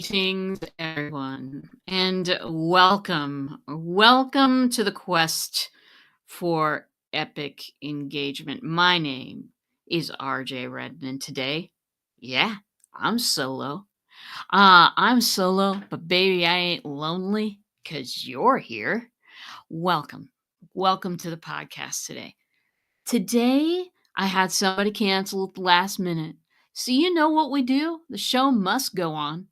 Greetings, everyone, and welcome. Welcome to the quest for epic engagement. My name is RJ Redden, and today, yeah, I'm solo. I'm solo, but baby, I ain't lonely because you're here. Welcome. Welcome to the podcast today. Today, I had somebody cancel at the last minute. So, you know what we do? The show must go on.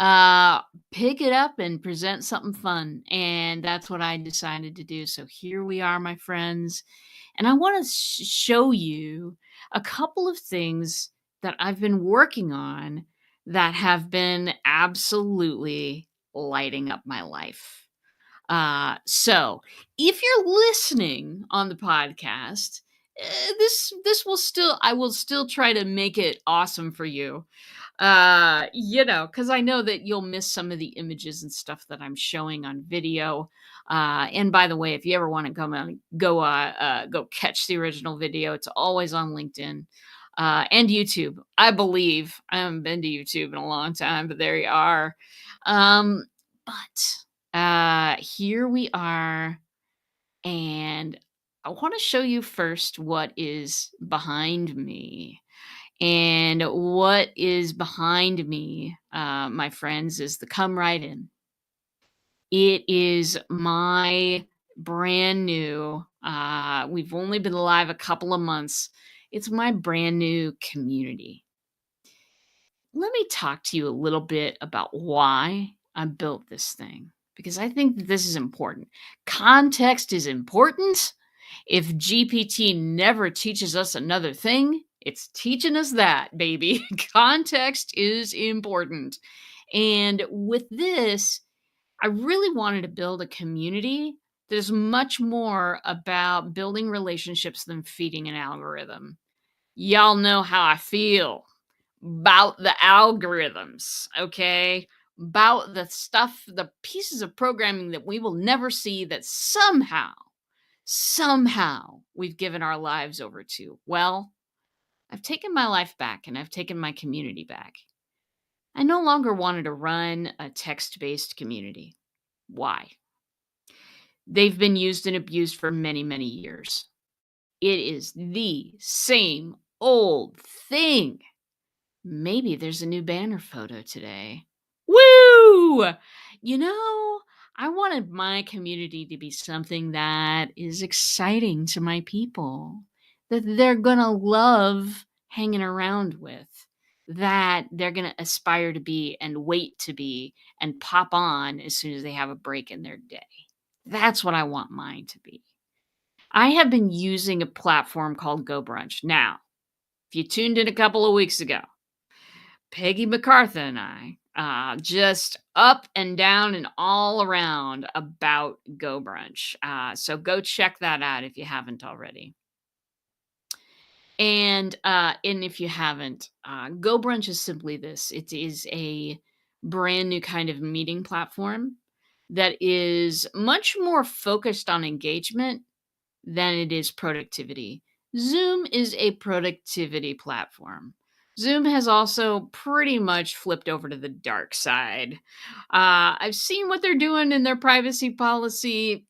Uh, Pick it up and present something fun. And that's what I decided to do. So here we are, my friends. And I want to show you a couple of things that I've been working on that have been absolutely lighting up my life. So if you're listening on the podcast, this will still I will still try to make it awesome for you. Because I know that you'll miss some of the images and stuff that I'm showing on video. And by the way, if you ever want to come on, go catch the original video. It's always on LinkedIn and YouTube. I believe I haven't been to YouTube in a long time, but there you are. But here we are, and I want to show you first what is behind me. And what is behind me, my friends, is the Come Right In. It is my brand new, we've only been live a couple of months. It's my brand new community. Let me talk to you a little bit about why I built this thing, because I think that this is important. Context is important. If GPT never teaches us another thing, it's teaching us that, baby. Context is important. And with this, I really wanted to build a community that is much more about building relationships than feeding an algorithm. Y'all know how I feel about the algorithms, okay? About the stuff, the pieces of programming that we will never see that somehow we've given our lives over to. Well, I've taken my life back and I've taken my community back. I no longer wanted to run a text-based community. Why? They've been used and abused for many, many years. It is the same old thing. Maybe there's a new banner photo today. Woo! I wanted my community to be something that is exciting to my people, that they're going to love hanging around with, that they're going to aspire to be and wait to be and pop on as soon as they have a break in their day. That's what I want mine to be. I have been using a platform called Go Brunch. Now, if you tuned in a couple of weeks ago, Peggy MacArthur and I just up and down and all around about Go Brunch. So go check that out if you haven't already. And if you haven't, Go Brunch is simply this. It is a brand new kind of meeting platform that is much more focused on engagement than it is productivity. Zoom is a productivity platform. Zoom has also pretty much flipped over to the dark side. I've seen what they're doing in their privacy policy.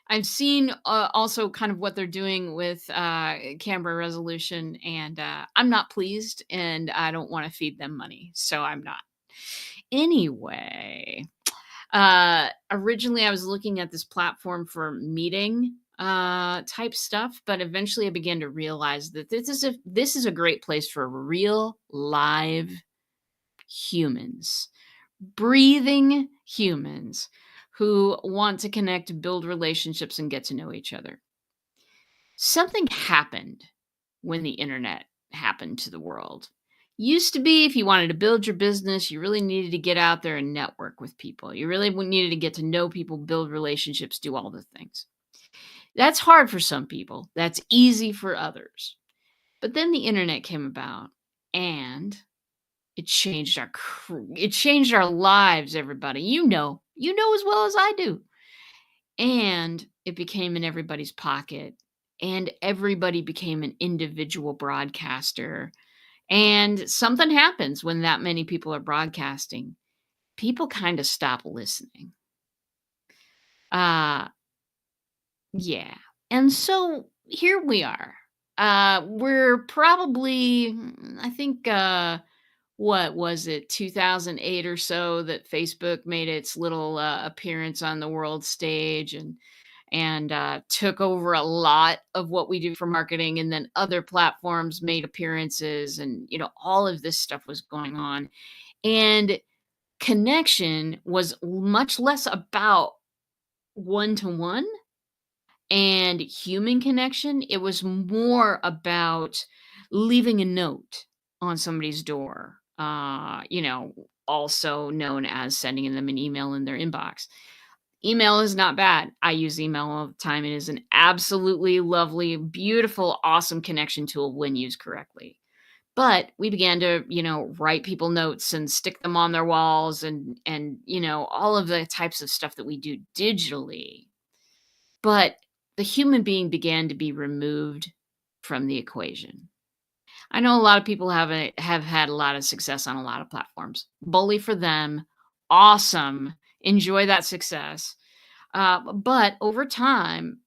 I've seen also kind of what they're doing with camera resolution, and I'm not pleased, and I don't want to feed them money, so I'm not. Anyway, originally I was looking at this platform for meeting type stuff, but eventually I began to realize that this is a great place for real live humans, breathing humans who want to connect, build relationships, and get to know each other. Something happened when the internet happened to the world. Used to be, if you wanted to build your business, you really needed to get out there and network with people. You really needed to get to know people, build relationships, do all the things. That's hard for some people. That's easy for others. But then the internet came about, and it changed our lives, everybody. You know as well as I do. And it became in everybody's pocket, and everybody became an individual broadcaster. And something happens when that many people are broadcasting. People kind of stop listening. Uh, yeah. And so here we are. We're probably, I think, what was it, 2008 or so that Facebook made its little appearance on the world stage and took over a lot of what we do for marketing, and then other platforms made appearances, and all of this stuff was going on, and connection was much less about one to one and human connection. It was more about leaving a note on somebody's door, also known as sending them an email in their inbox. Email is not bad. I use email all the time. It is an absolutely lovely, beautiful, awesome connection tool when used correctly. But we began to, write people notes and stick them on their walls and all of the types of stuff that we do digitally. But the human being began to be removed from the equation. I know a lot of people have had a lot of success on a lot of platforms. Bully for them. Awesome. Enjoy that success. But over time,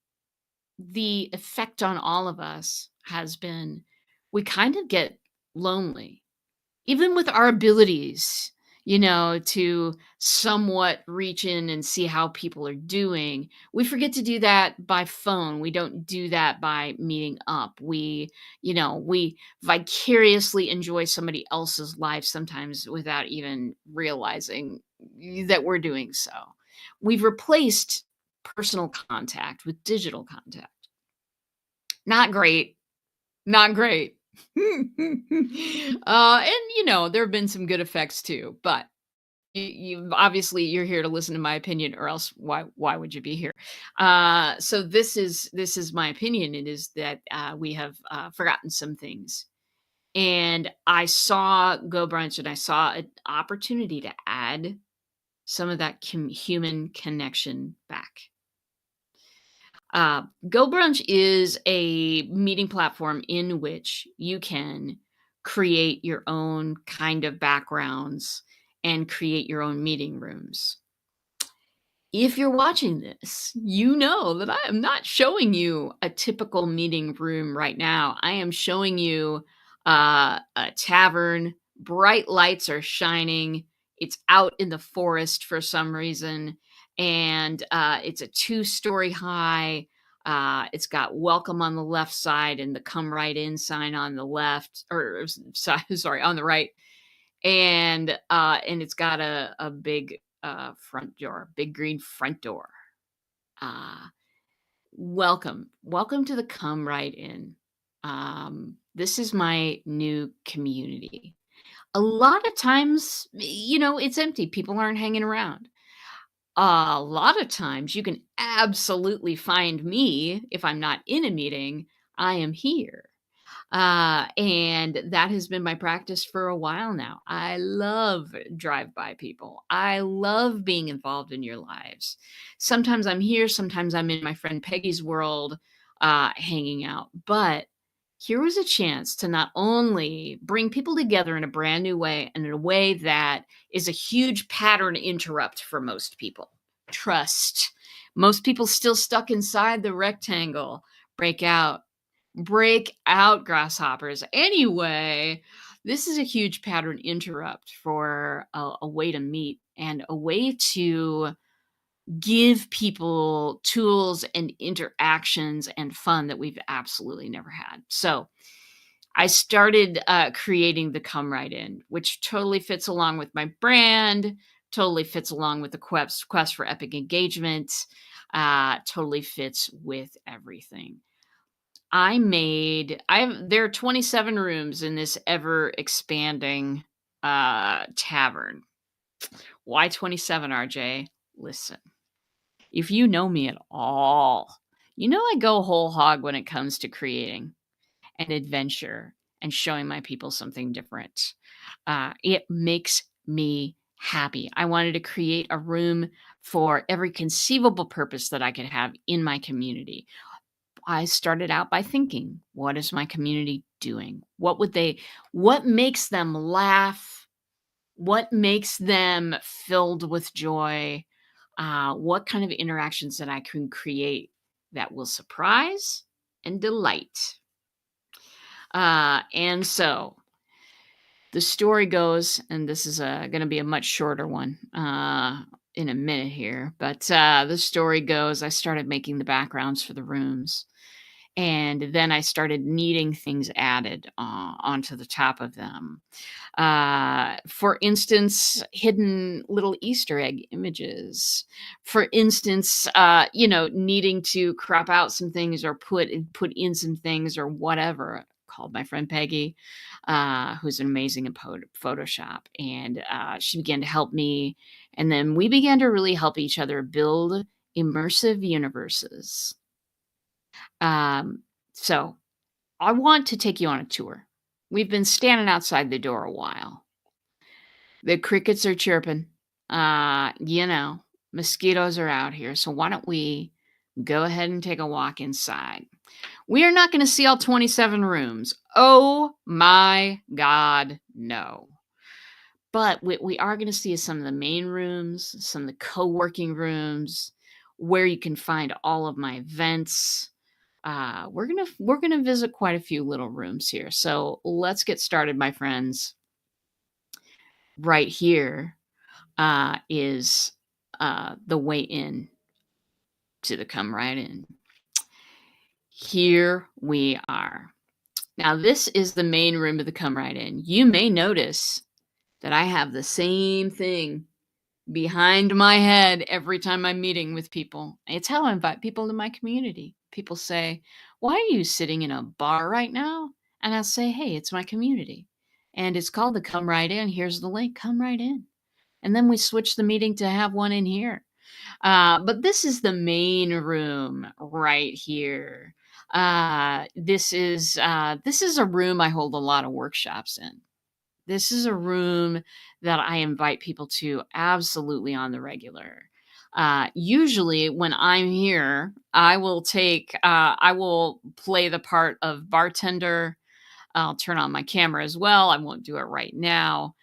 the effect on all of us has been we kind of get lonely, even with our abilities, to somewhat reach in and see how people are doing. We forget to do that by phone. We don't do that by meeting up. We vicariously enjoy somebody else's life sometimes without even realizing that we're doing so. We've replaced personal contact with digital contact. Not great. Not great. There have been some good effects too, but you obviously you're here to listen to my opinion, or else why would you be here? So this is my opinion. It is that we have forgotten some things, and I saw Go Brunch, and I saw an opportunity to add some of that human connection back. Go Brunch is a meeting platform in which you can create your own kind of backgrounds and create your own meeting rooms. If you're watching this, you know that I am not showing you a typical meeting room right now. I am showing you a tavern. Bright lights are shining. It's out in the forest for some reason, and it's a two-story high. It's got welcome on the left side and the come right in sign on the left, or sorry, on the right, and it's got a big front door, big green front door. Uh welcome to the come right in. This is my new community. A lot of times, it's empty. People aren't hanging around. A lot of times you can absolutely find me if I'm not in a meeting. I am here. And that has been my practice for a while now. I love drive-by people. I love being involved in your lives. Sometimes I'm here, sometimes I'm in my friend Peggy's world, hanging out. But here was a chance to not only bring people together in a brand new way, and in a way that is a huge pattern interrupt for most people. Trust. Most people still stuck inside the rectangle. Break out. Break out, grasshoppers. Anyway, this is a huge pattern interrupt for a way to meet and a way to give people tools and interactions and fun that we've absolutely never had. So I started creating the Come Right In, which totally fits along with my brand, totally fits along with the quest for epic engagement, totally fits with everything. There are 27 rooms in this ever expanding tavern. Why 27, RJ? Listen, if you know me at all, I go whole hog when it comes to creating an adventure and showing my people something different. It makes me happy. I wanted to create a room for every conceivable purpose that I could have in my community. I started out by thinking, what is my community doing? What makes them laugh? What makes them filled with joy? What kind of interactions that I can create that will surprise and delight? And so the story goes, and this is going to be a much shorter one in a minute here, but the story goes, I started making the backgrounds for the rooms. And then I started needing things added onto the top of them. For instance, hidden little Easter egg images. For instance, needing to crop out some things or put in some things or whatever. Called my friend Peggy, who's an amazing in Photoshop, and she began to help me. And then we began to really help each other build immersive universes. So I want to take you on a tour. We've been standing outside the door a while. The crickets are chirping. Mosquitoes are out here. So why don't we go ahead and take a walk inside? We are not going to see all 27 rooms. Oh my God, no. But we are going to see some of the main rooms, some of the co-working rooms, where you can find all of my events. We're gonna visit quite a few little rooms here. So let's get started, my friends. Right here is the way in to the Come Right In. Here we are. Now this is the main room of the Come Right In. You may notice that I have the same thing behind my head every time I'm meeting with people. It's how I invite people to my community. People say, "Why are you sitting in a bar right now?" And I'll say, "Hey, it's my community. And it's called the Come Right In. Here's the link. Come right in." And then we switch the meeting to have one in here. But this is the main room right here. This is a room I hold a lot of workshops in. This is a room that I invite people to absolutely on the regular. Usually when I'm here, I will play the part of bartender. I'll turn on my camera as well. I won't do it right now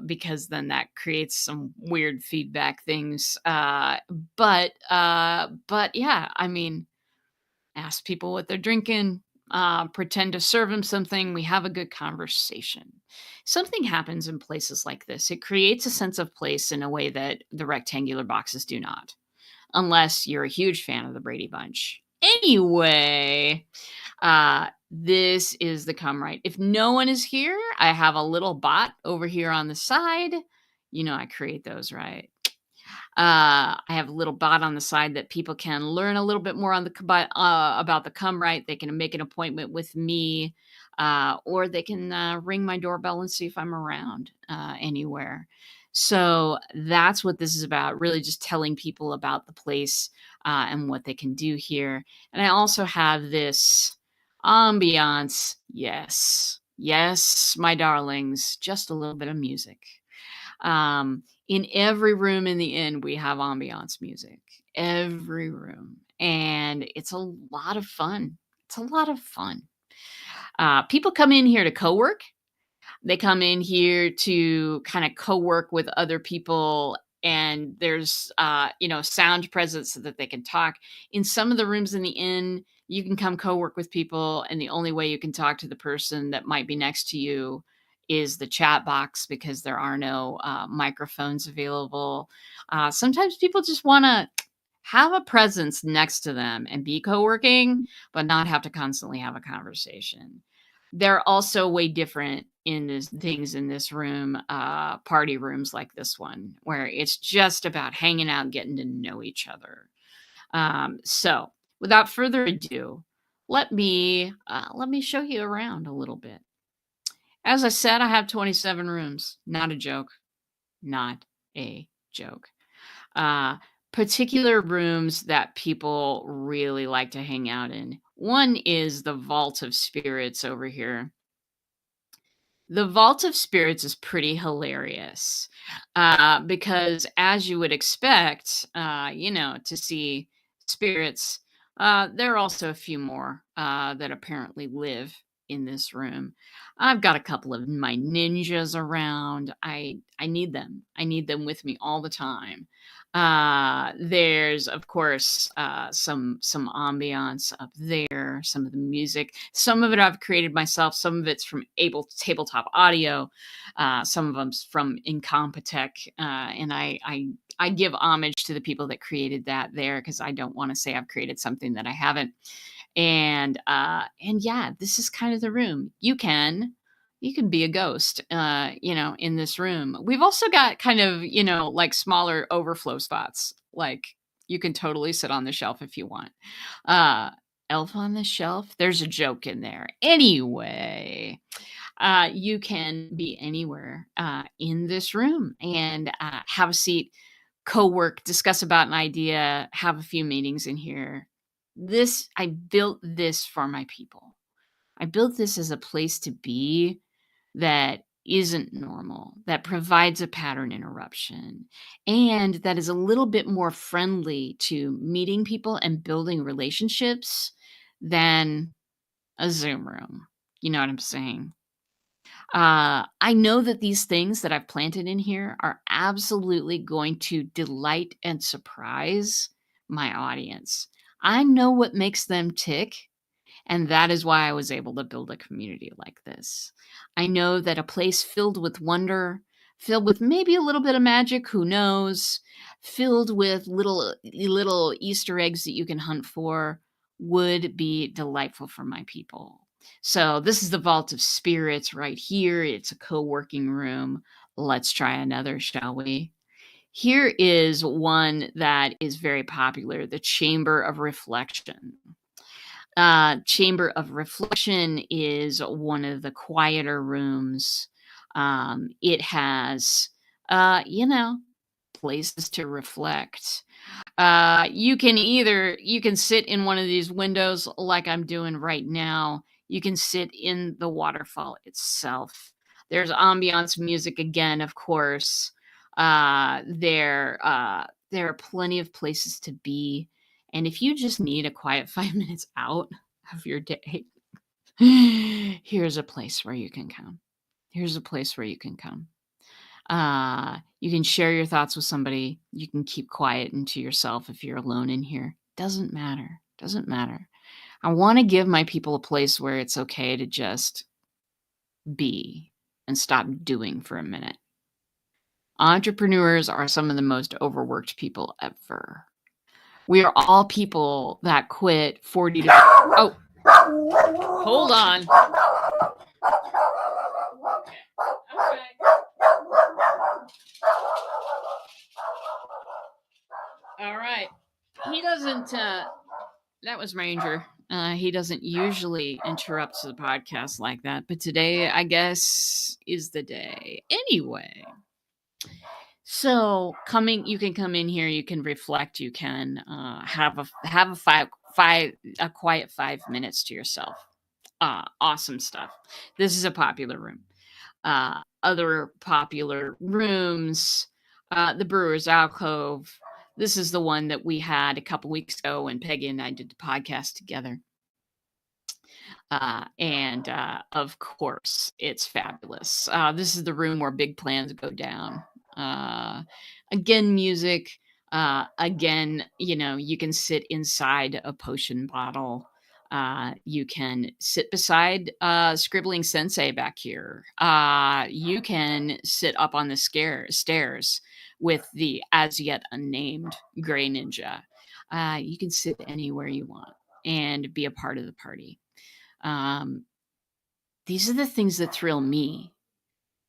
because then that creates some weird feedback things. But yeah, I mean, ask people what they're drinking, pretend to serve them something. We have a good conversation. Something happens in places like this. It creates a sense of place in a way that the rectangular boxes do not, unless you're a huge fan of the Brady Bunch. Anyway, this is the Come Right. If no one is here, I have a little bot over here on the side. You know, I create those, right? I have a little bot on the side that people can learn a little bit more on about the Come Right. They can make an appointment with me, or they can ring my doorbell and see if I'm around anywhere. So that's what this is about, really just telling people about the place and what they can do here. And I also have this ambiance. Yes, yes, my darlings, just a little bit of music. In every room in the inn, we have ambiance music. Every room. And it's a lot of fun. It's a lot of fun. People come in here to co-work. They come in here to kind of co-work with other people, and there's sound present so that they can talk. In some of the rooms in the inn, you can come co-work with people, and the only way you can talk to the person that might be next to you is the chat box because there are no microphones available. Sometimes people just want to have a presence next to them and be co-working, but not have to constantly have a conversation. They're also way different in things in this room, party rooms like this one, where it's just about hanging out, getting to know each other. So without further ado, let me show you around a little bit. As I said, I have 27 rooms. Not a joke. Not a joke. Particular rooms that people really like to hang out in. One is the Vault of Spirits over here. The Vault of Spirits is pretty hilarious because, as you would expect, to see spirits There are also a few more that apparently live in this room. I've got a couple of my ninjas around. I need them. I need them with me all the time. There's of course some ambiance up there. Some of the music. Some of it I've created myself. Some of it's from Able Tabletop Audio. Some of them's from Incompetech, and I give homage to the people that created that there because I don't want to say I've created something that I haven't. And yeah, this is kind of the room. You can be a ghost, in this room. We've also got kind of, like smaller overflow spots. Like you can totally sit on the shelf if you want. Uh, Elf on the shelf. There's a joke in there. Anyway, you can be anywhere in this room and have a seat, co-work, discuss about an idea, have a few meetings in here. I built this for my people. I built this as a place to be that isn't normal, that provides a pattern interruption, and that is a little bit more friendly to meeting people and building relationships than a Zoom room. You know what I'm saying? I know that these things that I've planted in here are absolutely going to delight and surprise my audience. I know what makes them tick, and that is why I was able to build a community like this. I know that a place filled with wonder, filled with maybe a little bit of magic, who knows, filled with little Easter eggs that you can hunt for would be delightful for my people. So this is the Vault of Spirits right here. It's a co-working room. Let's try another, shall we? Here is one that is very popular, the Chamber of Reflection. Chamber of Reflection is one of the quieter rooms. It has, places to reflect. You can sit in one of these windows like I'm doing right now. You can sit in the waterfall itself. There's ambiance music again, of course. There are plenty of places to be. And if you just need a quiet 5 minutes out of your day, here's a place where you can come. Here's a place where you can come. You can share your thoughts with somebody. You can keep quiet into yourself if you're alone in here. Doesn't matter. Doesn't matter. I want to give my people a place where it's okay to just be and stop doing for a minute. Entrepreneurs are some of the most overworked people ever. We are all people that quit 40 to... Oh, hold on. Okay. All right. He doesn't, that was Ranger. He doesn't usually interrupt the podcast like that, but today, I guess, is the day. Anyway, so you can come in here, you can reflect, you can have a quiet 5 minutes to yourself. Awesome stuff. This is a popular room. Other popular rooms, the Brewer's Alcove. This is the one that we had a couple weeks ago when Peggy and I did the podcast together. And of course, it's fabulous. This is the room where big plans go down. Again, music. Again, you can sit inside a potion bottle. You can sit beside Scribbling Sensei back here. You can sit up on the stairs with the as yet unnamed Gray Ninja. You can sit anywhere you want and be a part of the party. These are the things that thrill me.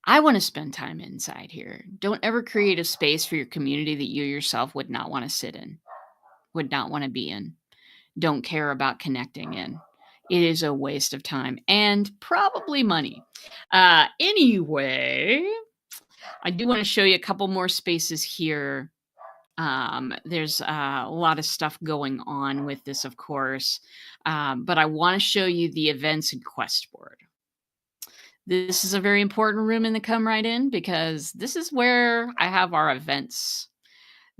I want to spend time inside here. Don't ever create a space for your community that you yourself would not want to sit in, would not want to be in, don't care about connecting in. It is a waste of time and probably money. Anyway, I do want to show you a couple more spaces here. There's a lot of stuff going on with this, of course, but I want to show you the events and quest board. This is a very important room in the Come Right In because this is where I have our events.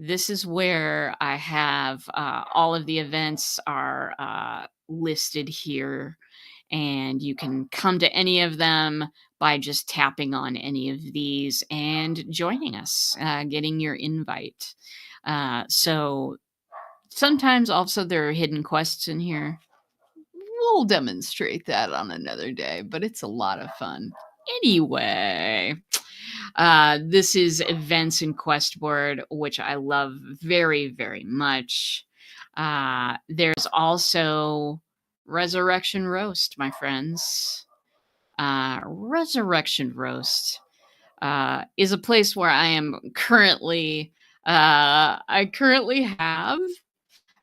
This is where I have all of the events are listed here, and you can come to any of them by just tapping on any of these and joining us, getting your invite. So sometimes also there are hidden quests in here. We'll demonstrate that on another day, but it's a lot of fun. Anyway, this is events and quest board, which I love very, very much. There's also Resurrection Roast, my friends. Resurrection Roast is a place where I am currently. I currently have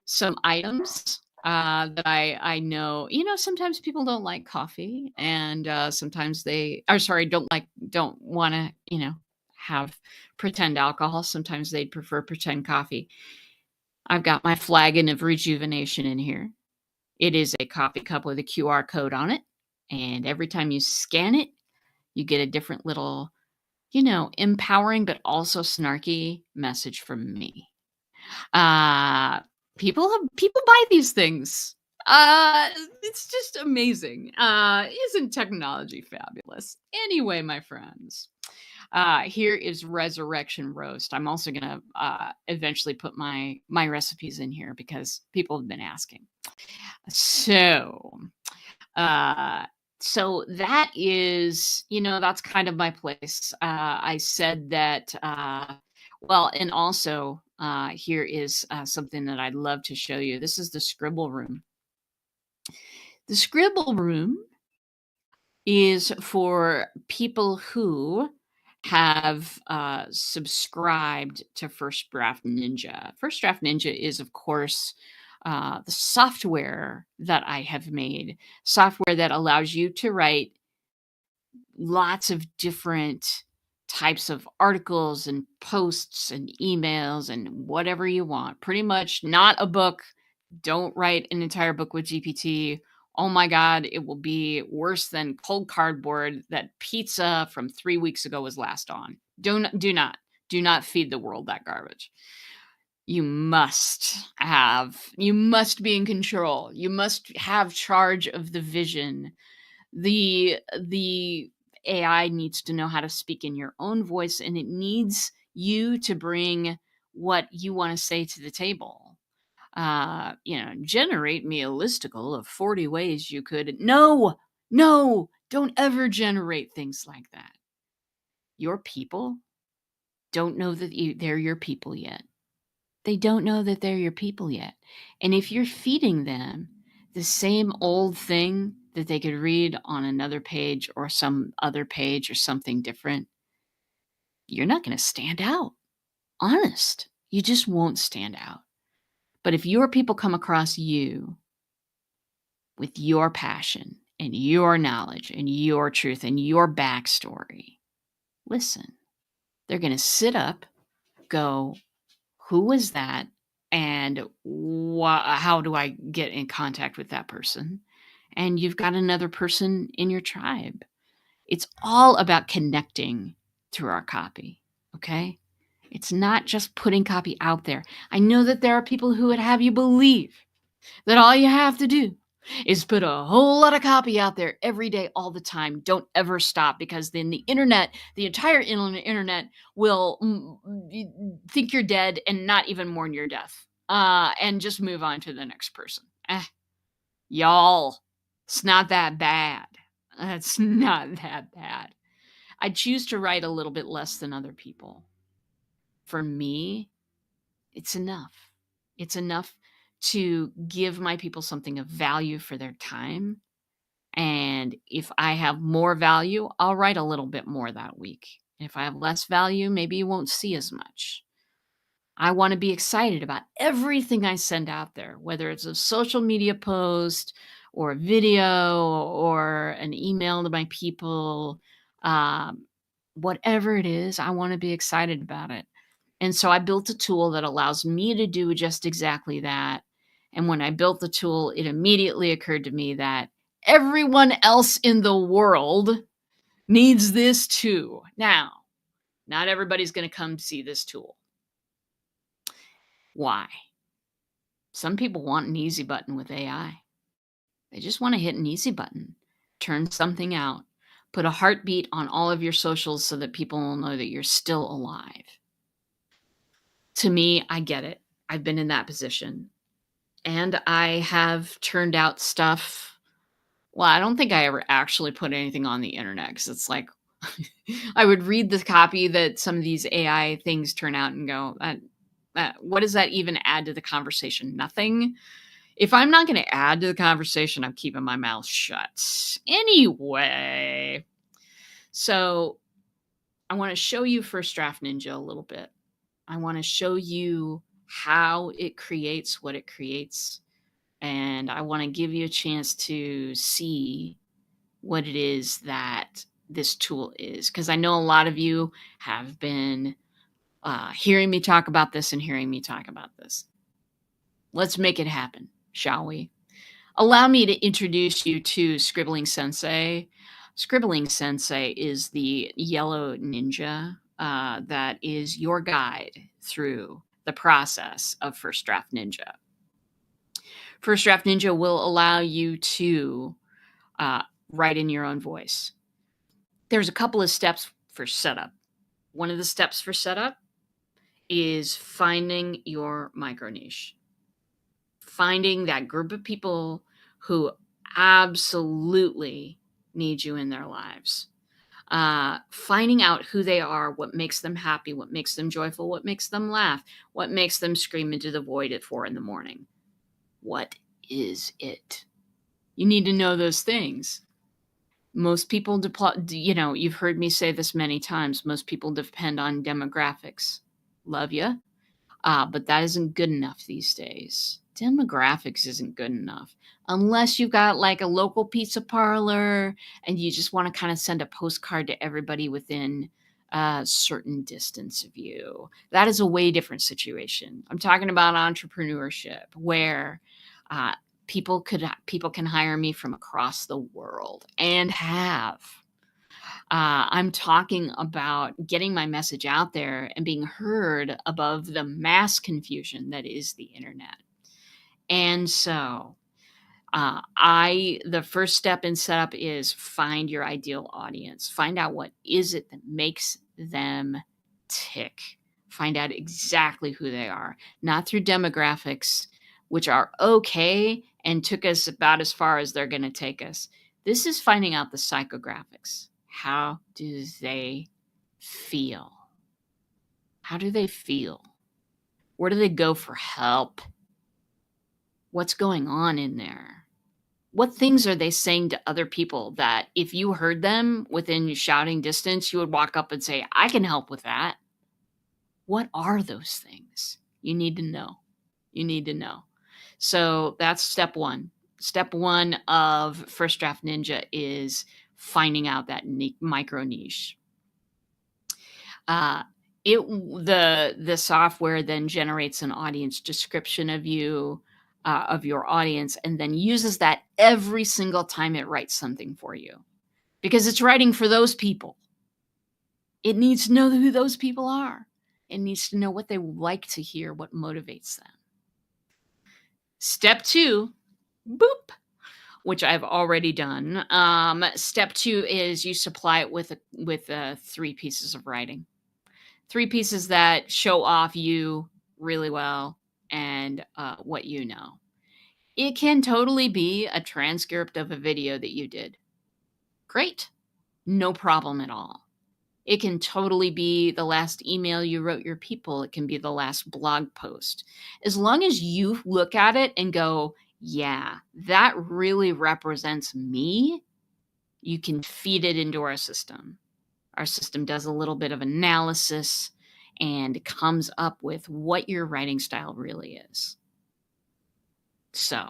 some items that I know. You know, sometimes people don't like coffee, and sometimes they are sorry, don't want to have pretend alcohol. Sometimes they'd prefer pretend coffee. I've got my flagon of rejuvenation in here. It is a coffee cup with a QR code on it, and every time you scan it, you get a different little, empowering but also snarky message from me. Uh, people buy these things. It's just amazing. Isn't technology fabulous? Anyway, my friends, here is Resurrection Roast. I'm also gonna eventually put my recipes in here because people have been asking. So, uh, so that is, that's kind of my place. I said that, well, and also, here is something that I'd love to show you. This is the Scribble Room. The Scribble Room is for people who have subscribed to First Draft Ninja. First Draft Ninja is, of course, the software that I have made, software that allows you to write lots of different types of articles and posts and emails and whatever you want. Pretty much not a book. Don't write an entire book with GPT. Oh my God, it will be worse than cold cardboard that pizza from 3 weeks ago was last on. Do not feed the world that garbage. You must be in control. You must have charge of the vision. The AI needs to know how to speak in your own voice, and it needs you to bring what you want to say to the table. Generate me a listicle of 40 ways you could. No, don't ever generate things like that. Your people don't know that they're your people yet. They don't know that they're your people yet. And if you're feeding them the same old thing that they could read on another page or some other page or something different, you're not going to stand out. Honest. You just won't stand out. But if your people come across you with your passion and your knowledge and your truth and your backstory, listen, they're going to sit up, go, who is that? And how do I get in contact with that person? And you've got another person in your tribe. It's all about connecting through our copy, okay? It's not just putting copy out there. I know that there are people who would have you believe that all you have to do is put a whole lot of copy out there every day, all the time. Don't ever stop, because then the internet, the entire internet will think you're dead and not even mourn your death, and just move on to the next person. Y'all, it's not that bad. It's not that bad. I choose to write a little bit less than other people. For me, it's enough. It's enough to give my people something of value for their time. And if I have more value, I'll write a little bit more that week. If I have less value, maybe you won't see as much. I want to be excited about everything I send out there, whether it's a social media post or a video or an email to my people, whatever it is, I want to be excited about it. And so I built a tool that allows me to do just exactly that. And when I built the tool, it immediately occurred to me that everyone else in the world needs this too. Now, not everybody's going to come see this tool. Why? Some people want an easy button with AI. They just want to hit an easy button, turn something out, put a heartbeat on all of your socials so that people will know that you're still alive. To me, I get it. I've been in that position. And I have turned out stuff. Well, I don't think I ever actually put anything on the internet because it's like I would read the copy that some of these AI things turn out and go, what does that even add to the conversation? Nothing. If I'm not going to add to the conversation, I'm keeping my mouth shut. Anyway, so I want to show you First Draft Ninja a little bit. I want to show you how it creates what it creates. And I want to give you a chance to see what it is that this tool is. Because I know a lot of you have been hearing me talk about this and hearing me talk about this. Let's make it happen, shall we? Allow me to introduce you to Scribbling Sensei. Scribbling Sensei is the yellow ninja that is your guide through the process of First Draft Ninja. First Draft Ninja will allow you to write in your own voice. There's a couple of steps for setup. One of the steps for setup is finding your micro niche. Finding that group of people who absolutely need you in their lives. Finding out who they are, what makes them happy, what makes them joyful, what makes them laugh, what makes them scream into the void at 4 a.m. What is it? You need to know those things. Most people, you've heard me say this many times, most people depend on demographics. Love ya. But that isn't good enough these days. Demographics isn't good enough unless you've got like a local pizza parlor and you just want to kind of send a postcard to everybody within a certain distance of you. That is a way different situation. I'm talking about entrepreneurship where people can hire me from across the world and have. I'm talking about getting my message out there and being heard above the mass confusion that is the internet. And so the first step in setup is find your ideal audience. Find out what is it that makes them tick. Find out exactly who they are, not through demographics, which are okay and took us about as far as they're going to take us. This is finding out the psychographics. How do they feel? How do they feel? Where do they go for help? What's going on in there? What things are they saying to other people that if you heard them within shouting distance, you would walk up and say, I can help with that? What are those things? You need to know. You need to know. So that's step one. Step one of First Draft Ninja is finding out that micro niche. The software then generates an audience description of you, of your audience, and then uses that every single time it writes something for you, because it's writing for those people. It needs to know who those people are. It needs to know what they like to hear, what motivates them. Step two, boop, which I've already done. Step two is you supply it with 3 pieces of writing. 3 pieces that show off you really well and what you know. It can totally be a transcript of a video that you did. Great. No problem at all. It can totally be the last email you wrote your people. It can be the last blog post. As long as you look at it and go, yeah, that really represents me, you can feed it into our system. Our system does a little bit of analysis and comes up with what your writing style really is. So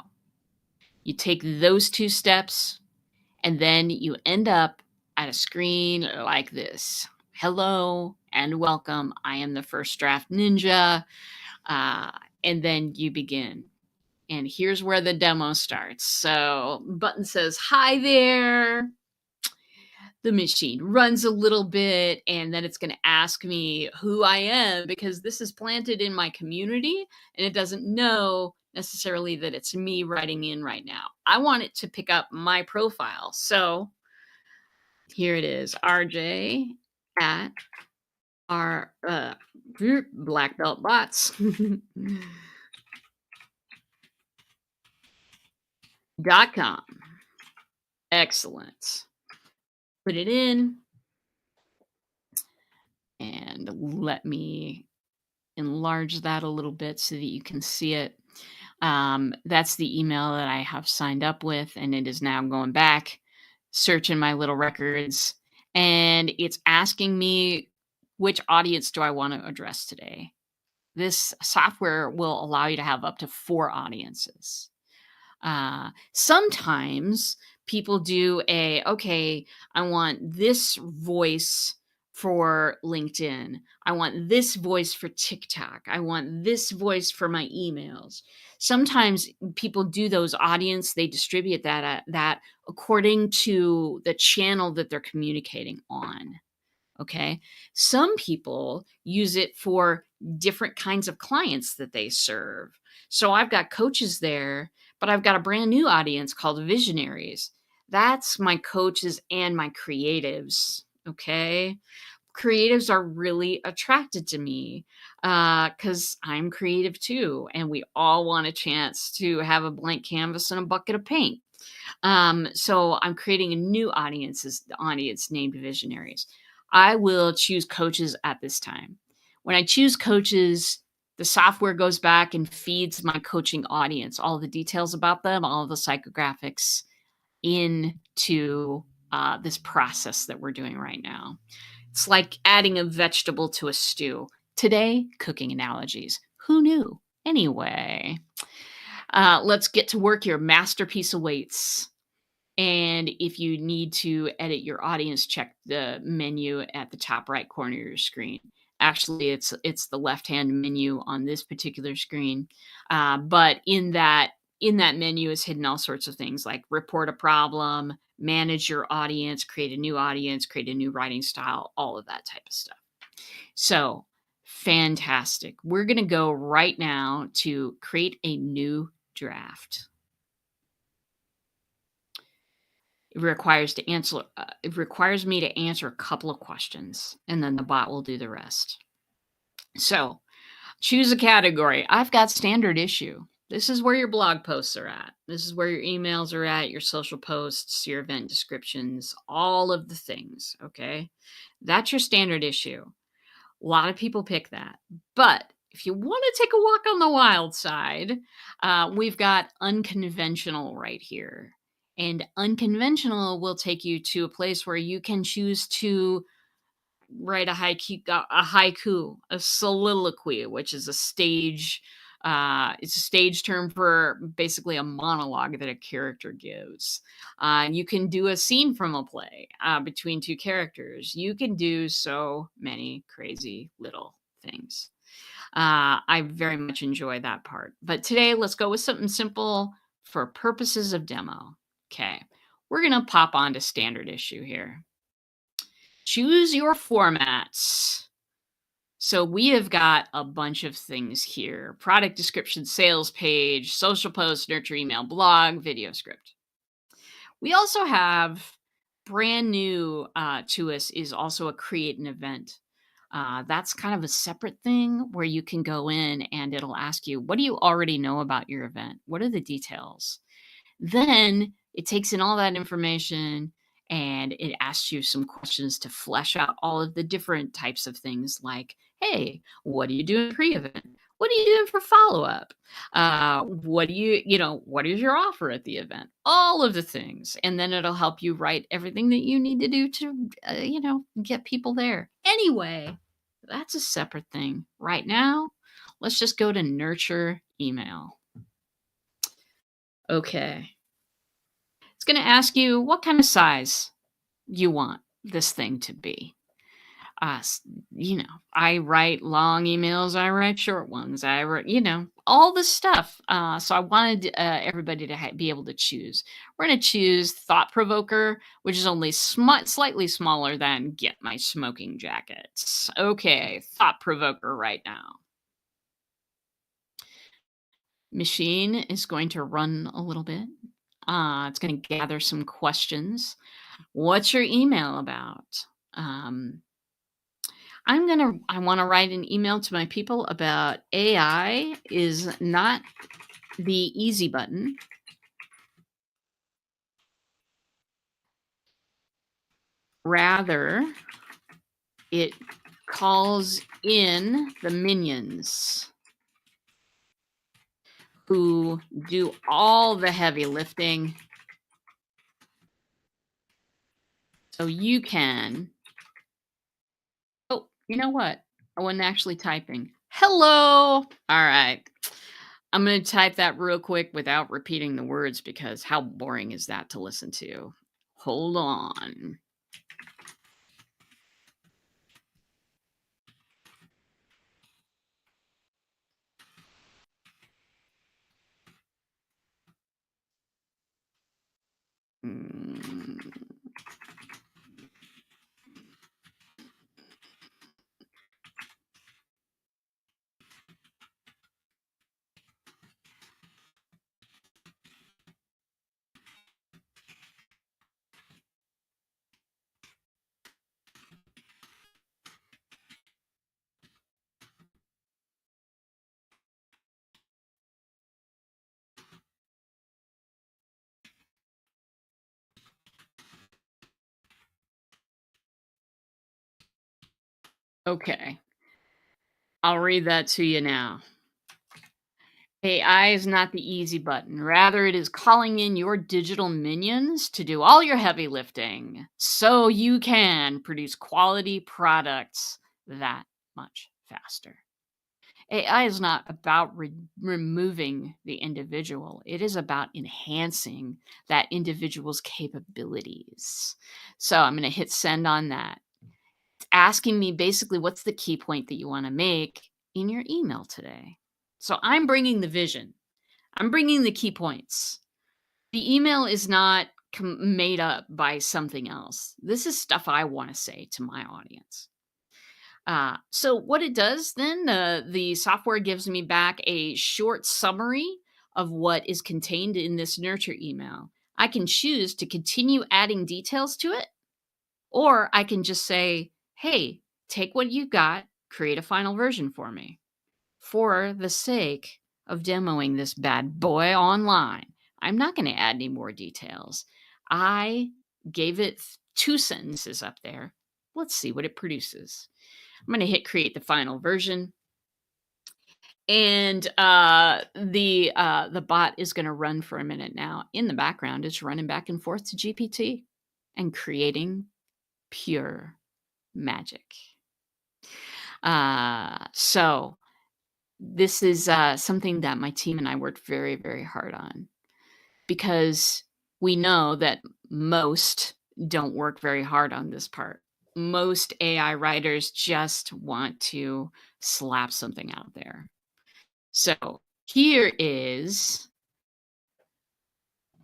you take those 2 steps and then you end up at a screen like this. Hello and welcome. I am the First Draft Ninja. And then you begin. And here's where the demo starts. So button says, hi there. the machine runs a little bit, and then it's going to ask me who I am because this is planted in my community and it doesn't know necessarily that it's me writing in right now. I want it to pick up my profile. So here it is, RJ at our black belt bots .com. Excellent. Put it in and let me enlarge that a little bit so that you can see it. That's the email that I have signed up with, and it is now going back, searching my little records, and it's asking me which audience do I want to address today. This software will allow you to have up to 4 audiences. Sometimes people do okay, I want this voice for LinkedIn. I want this voice for TikTok. I want this voice for my emails. Sometimes people do those audience, they distribute that according to the channel that they're communicating on. Okay. Some people use it for different kinds of clients that they serve. So I've got coaches there, but I've got a brand new audience called visionaries. That's my coaches and my creatives. Okay. Creatives are really attracted to me because I'm creative too. And we all want a chance to have a blank canvas and a bucket of paint. So I'm creating a new audience, is the audience named Visionaries. I will choose coaches at this time. When I choose coaches, the software goes back and feeds my coaching audience all the details about them, all the psychographics into this process that we're doing right now. It's like adding a vegetable to a stew. Today, cooking analogies. Who knew? Anyway, let's get to work here. Masterpiece awaits. And if you need to edit your audience, check the menu at the top right corner of your screen. Actually, it's the left-hand menu on this particular screen. But in that menu is hidden all sorts of things like report a problem, manage your audience, create a new writing style, all of that type of stuff. So fantastic. We're going to go right now to create a new draft. It requires me to answer a couple of questions, and then the bot will do the rest. So choose a category. I've got standard issue. This is where your blog posts are at. This is where your emails are at, your social posts, your event descriptions, all of the things, okay? That's your standard issue. A lot of people pick that. But if you want to take a walk on the wild side, we've got unconventional right here. And unconventional will take you to a place where you can choose to write a haiku, a soliloquy, which is a stage. It's a stage term for basically a monologue that a character gives. You can do a scene from a play between two characters. You can do so many crazy little things. I very much enjoy that part. But today, let's go with something simple for purposes of demo. Okay, we're going to pop on to standard issue here. Choose your formats. So we have got a bunch of things here: product description, sales page, social post, nurture email, blog, video script. We also have brand new to us is also a create an event. That's kind of a separate thing where you can go in and it'll ask you, what do you already know about your event? What are the details? Then it takes in all that information and it asks you some questions to flesh out all of the different types of things like, hey, what are you doing pre-event? What are you doing for follow-up? What is your offer at the event? All of the things. And then it'll help you write everything that you need to do to, get people there. Anyway, that's a separate thing. Right now, let's just go to nurture email. Okay. It's going to ask you what kind of size you want this thing to be. Uh, s- I write long emails, I write short ones, I write, all the stuff. So I wanted everybody to be able to choose. We're going to choose thought provoker, which is only slightly smaller than get my smoking jackets. Okay, thought provoker right now. Machine is going to run a little bit. It's going to gather some questions. What's your email about? Um, I want to write an email to my people about AI is not the easy button. Rather, it calls in the minions who do all the heavy lifting so you can. Oh, you know what? I wasn't actually typing. Hello. All right. I'm going to type that real quick without repeating the words because how boring is that to listen to? Hold on. Mm, Okay, I'll read that to you now. AI is not the easy button. Rather, it is calling in your digital minions to do all your heavy lifting so you can produce quality products that much faster. AI is not about removing the individual, it is about enhancing that individual's capabilities. So I'm going to hit send on that. Asking me basically what's the key point that you want to make in your email today. So I'm bringing the vision. I'm bringing the key points. The email is not made up by something else. This is stuff I want to say to my audience. So what it does then, the software gives me back a short summary of what is contained in this nurture email. I can choose to continue adding details to it, or I can just say, hey, take what you got, create a final version for me. For the sake of demoing this bad boy online, I'm not going to add any more details. I gave it 2 sentences up there. Let's see what it produces. I'm going to hit create the final version. And the bot is going to run for a minute now. In the background, it's running back and forth to GPT and creating pure magic. So this is something that my team and I worked very, very hard on because we know that most don't work very hard on this part. Most AI writers just want to slap something out there. So here is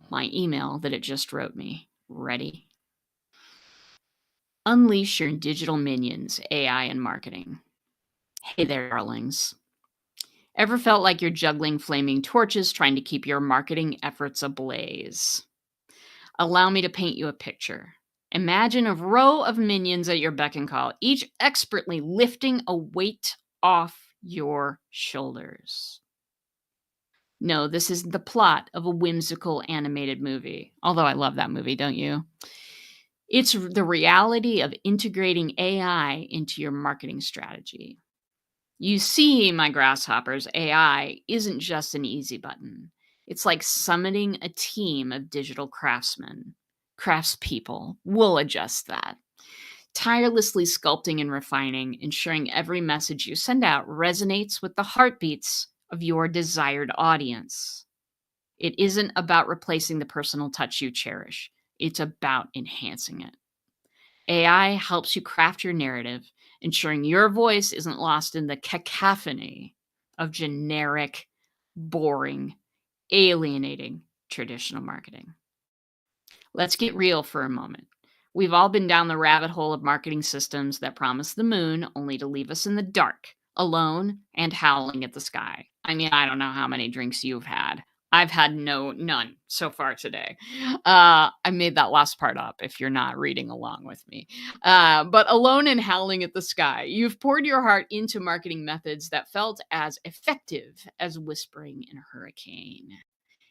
my email that it just wrote me. Ready? Unleash your digital minions, AI and marketing. Hey there, darlings. Ever felt like you're juggling flaming torches trying to keep your marketing efforts ablaze? Allow me to paint you a picture. Imagine a row of minions at your beck and call, each expertly lifting a weight off your shoulders. No, this isn't the plot of a whimsical animated movie, although I love that movie, don't you? It's the reality of integrating AI into your marketing strategy. You see, my grasshoppers, AI isn't just an easy button. It's like summoning a team of digital craftsmen, craftspeople. We'll adjust that. Tirelessly sculpting and refining, ensuring every message you send out resonates with the heartbeats of your desired audience. It isn't about replacing the personal touch you cherish. It's about enhancing it. AI helps you craft your narrative, ensuring your voice isn't lost in the cacophony of generic, boring, alienating traditional marketing. Let's get real for a moment. We've all been down the rabbit hole of marketing systems that promise the moon only to leave us in the dark, alone and howling at the sky. I mean, I don't know how many drinks you've had. I've had none so far today. I made that last part up if you're not reading along with me. But alone and howling at the sky, you've poured your heart into marketing methods that felt as effective as whispering in a hurricane.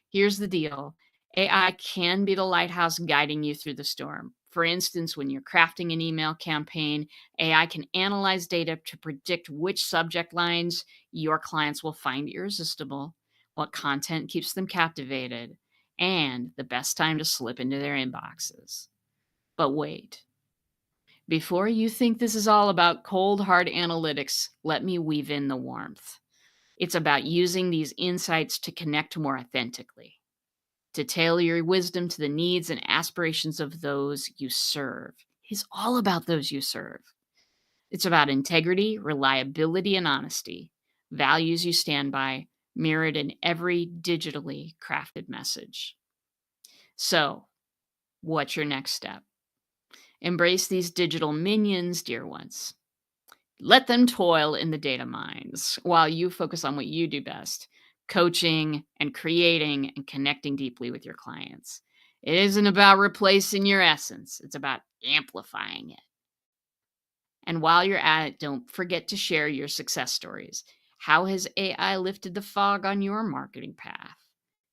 Here's the deal. AI can be the lighthouse guiding you through the storm. For instance, when you're crafting an email campaign, AI can analyze data to predict which subject lines your clients will find irresistible, what content keeps them captivated, and the best time to slip into their inboxes. But wait, before you think this is all about cold, hard analytics, let me weave in the warmth. It's about using these insights to connect more authentically, to tailor your wisdom to the needs and aspirations of those you serve. It's all about those you serve. It's about integrity, reliability, and honesty, values you stand by, mirrored in every digitally crafted message. So, what's your next step? Embrace these digital minions, dear ones. Let them toil in the data mines while you focus on what you do best: coaching and creating and connecting deeply with your clients. It isn't about replacing your essence, it's about amplifying it. And while you're at it, don't forget to share your success stories. How has AI lifted the fog on your marketing path?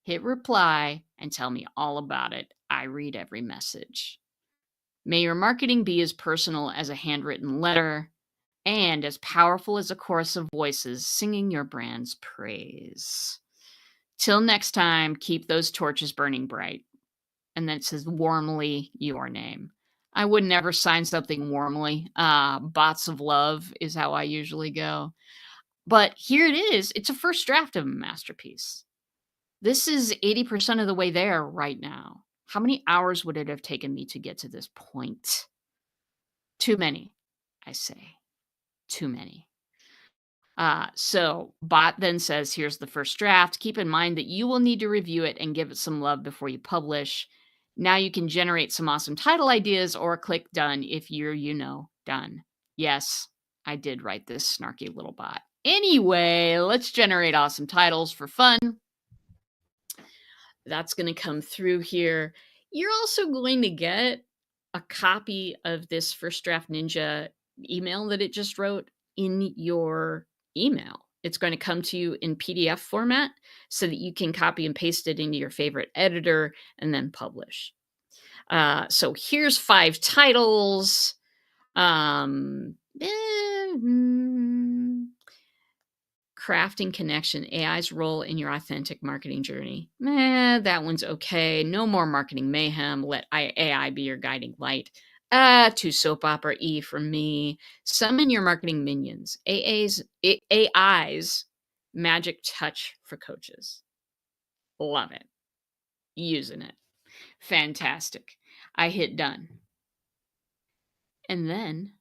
Hit reply and tell me all about it. I read every message. May your marketing be as personal as a handwritten letter and as powerful as a chorus of voices singing your brand's praise. Till next time, keep those torches burning bright. And then it says warmly your name. I would never sign something warmly. Bots of love is how I usually go. But here it is. It's a first draft of a masterpiece. This is 80% of the way there right now. How many hours would it have taken me to get to this point? Too many, I say. Too many. So bot then says, here's the first draft. Keep in mind that you will need to review it and give it some love before you publish. Now you can generate some awesome title ideas or click done if you're, done. Yes, I did write this snarky little bot. Anyway, let's generate awesome titles for fun. That's going to come through here. You're also going to get a copy of this First Draft Ninja email that it just wrote in your email. It's going to come to you in PDF format so that you can copy and paste it into your favorite editor and then publish. So here's 5 titles. Crafting connection, AI's role in your authentic marketing journey. That one's okay. No more marketing mayhem. Let AI be your guiding light. Too soap opera E for me. Summon your marketing minions. AI's magic touch for coaches. Love it. Using it. Fantastic. I hit done. And then,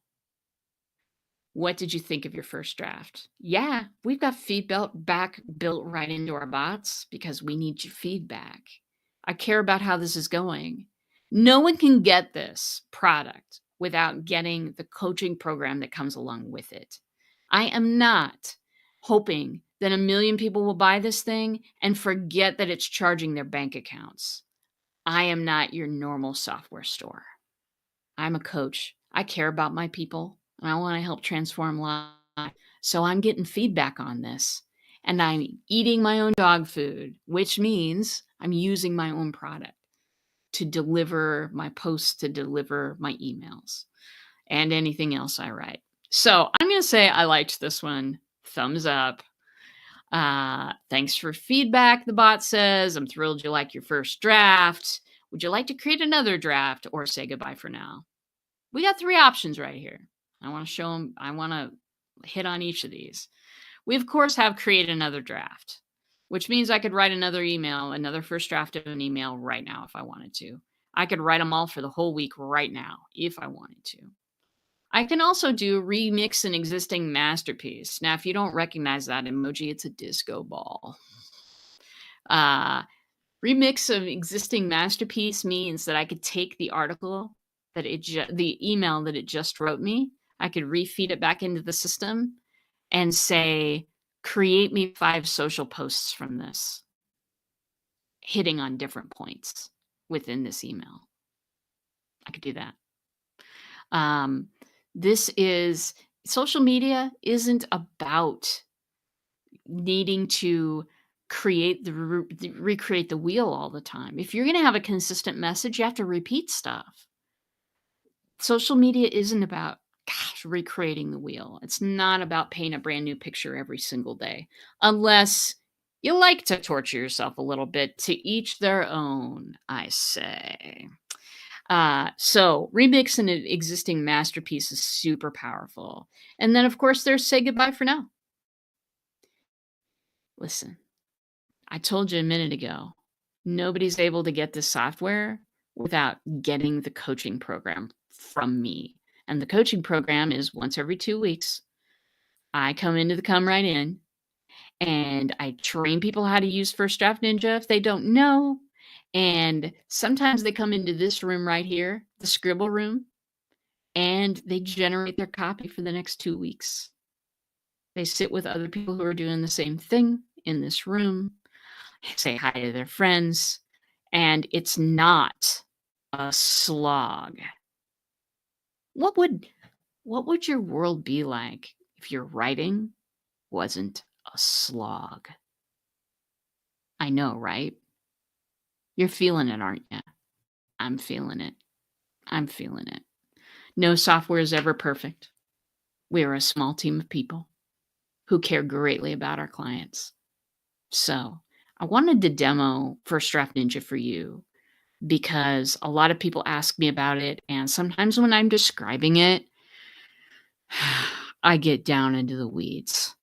what did you think of your first draft? Yeah, we've got feedback built right into our bots because we need your feedback. I care about how this is going. No one can get this product without getting the coaching program that comes along with it. I am not hoping that 1 million people will buy this thing and forget that it's charging their bank accounts. I am not your normal software store. I'm a coach. I care about my people and I want to help transform lives. So I'm getting feedback on this and I'm eating my own dog food, which means I'm using my own product to deliver my posts, to deliver my emails and anything else I write. So I'm going to say I liked this one. Thumbs up. Thanks for feedback, the bot says. I'm thrilled you like your first draft. Would you like to create another draft or say goodbye for now? We got 3 options right here. I want to show them. I want to hit on each of these. We, of course, have create another draft, which means I could write another email, another first draft of an email right now if I wanted to. I could write them all for the whole week right now if I wanted to. I can also do remix an existing masterpiece. Now, if you don't recognize that emoji, it's a disco ball. Uh, Remix an existing masterpiece means that I could take the article that the email that it just wrote me, I could refeed it back into the system and say, create me 5 social posts from this, hitting on different points within this email. I could do that. Um, this is social media isn't about needing to recreate the wheel all the time. If you're going to have a consistent message, you have to repeat stuff. Social media isn't about, gosh, recreating the wheel. It's not about painting a brand new picture every single day, unless you like to torture yourself a little bit. To each their own, I say. So remixing an existing masterpiece is super powerful. And then, of course, there's say goodbye for now. Listen, I told you a minute ago, nobody's able to get this software without getting the coaching program from me. And the coaching program is once every 2 weeks. I come right in and I train people how to use First Draft Ninja if they don't know. And sometimes they come into this room right here, the scribble room, and they generate their copy for the next 2 weeks. They sit with other people who are doing the same thing in this room, say hi to their friends, and it's not a slog. What would your world be like if your writing wasn't a slog? I know, right? You're feeling it, aren't you? I'm feeling it. I'm feeling it. No software is ever perfect. We are a small team of people who care greatly about our clients. So I wanted to demo First Draft Ninja for you because a lot of people ask me about it. And sometimes when I'm describing it, I get down into the weeds.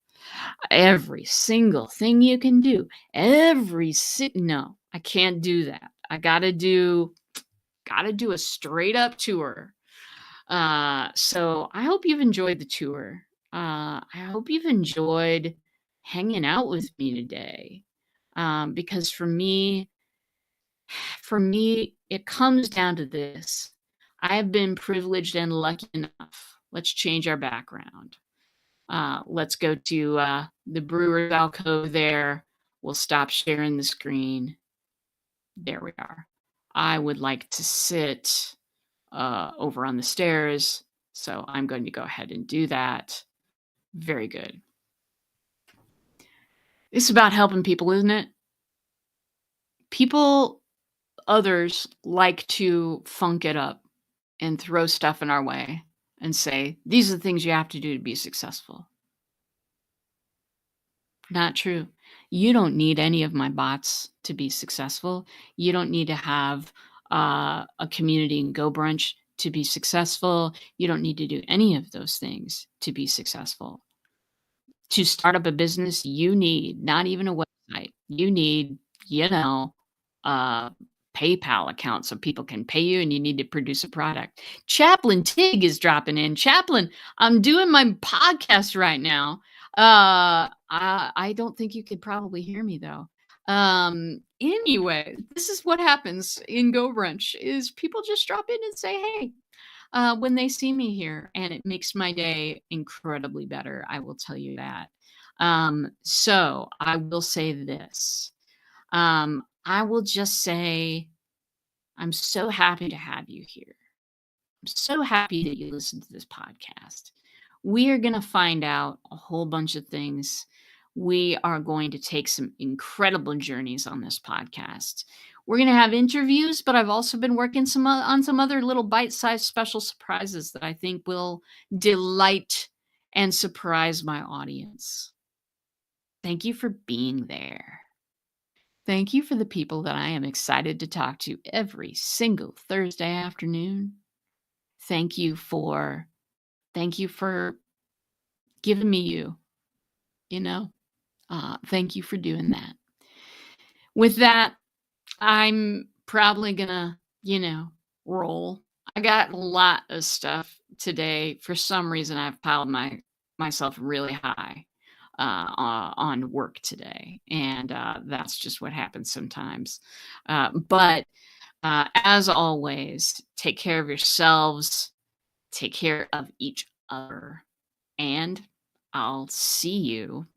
Every single thing you can do, no, I can't do that. I gotta do a straight up tour. So I hope you've enjoyed the tour. I hope you've enjoyed hanging out with me today. Because for me, it comes down to this. I've been privileged and lucky enough. Let's change our background. Let's go to the brewer's alcove there. We'll stop sharing the screen. There we are. I would like to sit over on the stairs. So I'm going to go ahead and do that. Very good. It's about helping people, isn't it? Others like to funk it up and throw stuff in our way and say, these are the things you have to do to be successful. Not true. You don't need any of my bots to be successful. You don't need to have a community and go brunch to be successful. You don't need to do any of those things to be successful. To start up a business, you need not even a website. You need, you know, a PayPal account so people can pay you, and you need to produce a product. Chaplain Tig is dropping in. Chaplain, I'm doing my podcast right now. I don't think you could probably hear me though. Anyway, this is what happens in Go Brunch is people just drop in and say, hey, when they see me here, and it makes my day incredibly better. I will tell you that. So I will say this. I will just say, I'm so happy to have you here. I'm so happy that you listened to this podcast. We are going to find out a whole bunch of things. We are going to take some incredible journeys on this podcast. We're going to have interviews, but I've also been working on some other little bite-sized special surprises that I think will delight and surprise my audience. Thank you for being there. Thank you for the people that I am excited to talk to every single Thursday afternoon. Thank you for giving me you know. Thank you for doing that. With that, I'm probably gonna, roll. I got a lot of stuff today, for some reason, I've piled myself really high on work today, and that's just what happens sometimes. But as always, take care of yourselves, take care of each other, and I'll see you